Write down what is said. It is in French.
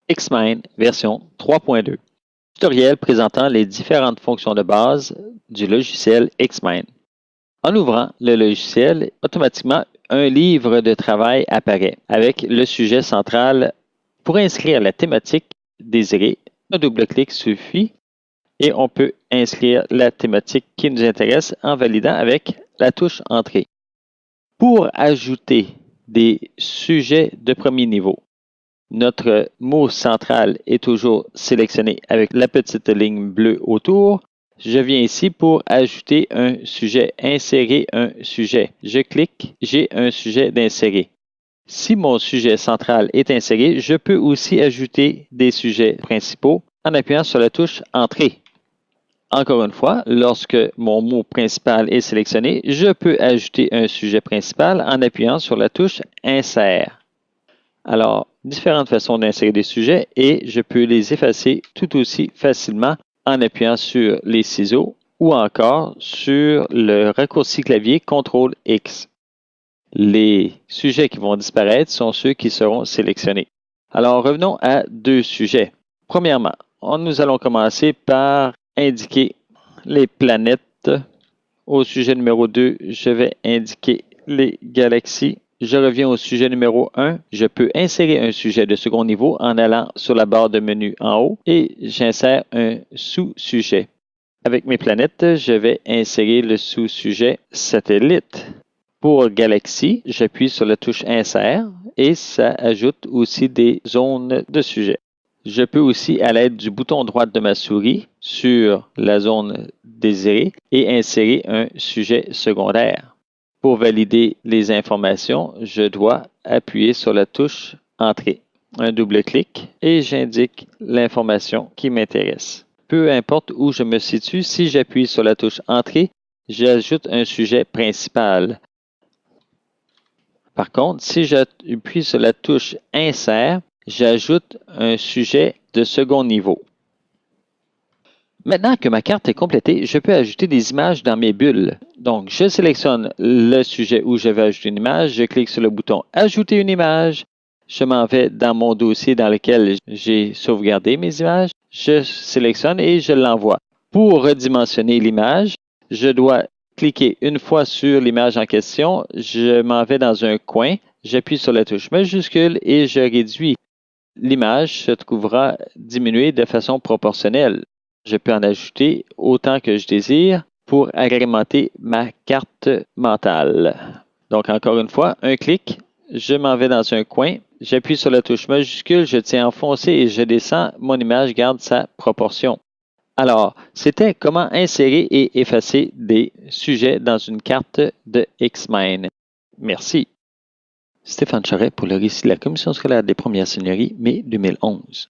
Xmine version 3.2. Tutoriel présentant les différentes fonctions de base du logiciel Xmine. En ouvrant le logiciel, automatiquement, un livre de travail apparaît avec le sujet central. Pour inscrire la thématique désirée, un double-clic suffit et on peut inscrire la thématique qui nous intéresse en validant avec la touche Entrée. Pour ajouter des sujets de premier niveau, notre mot central est toujours sélectionné avec la petite ligne bleue autour. Je viens ici pour ajouter un sujet, insérer un sujet. Je clique, j'ai un sujet d'insérer. Si mon sujet central est inséré, je peux aussi ajouter des sujets principaux en appuyant sur la touche Entrée. Encore une fois, lorsque mon mot principal est sélectionné, je peux ajouter un sujet principal en appuyant sur la touche Insère. Alors, différentes façons d'insérer des sujets et je peux les effacer tout aussi facilement en appuyant sur les ciseaux ou encore sur le raccourci clavier CTRL-X. Les sujets qui vont disparaître sont ceux qui seront sélectionnés. Alors, revenons à deux sujets. Premièrement, nous allons commencer par indiquer les planètes. Au sujet numéro 2, je vais indiquer les galaxies. Je reviens au sujet numéro 1. Je peux insérer un sujet de second niveau en allant sur la barre de menu en haut et j'insère un sous-sujet. Avec mes planètes, je vais insérer le sous-sujet satellite. Pour galaxie, j'appuie sur la touche Insère et ça ajoute aussi des zones de sujet. Je peux aussi, à l'aide du bouton droit de ma souris, sur la zone désirée et insérer un sujet secondaire. Pour valider les informations, je dois appuyer sur la touche Entrée. Un double-clic et j'indique l'information qui m'intéresse. Peu importe où je me situe, si j'appuie sur la touche Entrée, j'ajoute un sujet principal. Par contre, si j'appuie sur la touche Insère, j'ajoute un sujet de second niveau. Maintenant que ma carte est complétée, je peux ajouter des images dans mes bulles. Donc, je sélectionne le sujet où je vais ajouter une image, je clique sur le bouton « Ajouter une image ». Je m'en vais dans mon dossier dans lequel j'ai sauvegardé mes images. Je sélectionne et je l'envoie. Pour redimensionner l'image, je dois cliquer une fois sur l'image en question. Je m'en vais dans un coin, j'appuie sur la touche majuscule et je réduis. L'image se trouvera diminuée de façon proportionnelle. Je peux en ajouter autant que je désire pour agrémenter ma carte mentale. Donc, encore une fois, un clic, je m'en vais dans un coin, j'appuie sur la touche majuscule, je tiens enfoncé et je descends, mon image garde sa proportion. Alors, c'était comment insérer et effacer des sujets dans une carte de Xmine. Merci. Stéphane Charret pour le récit de la Commission scolaire des premières seigneuries, mai 2011.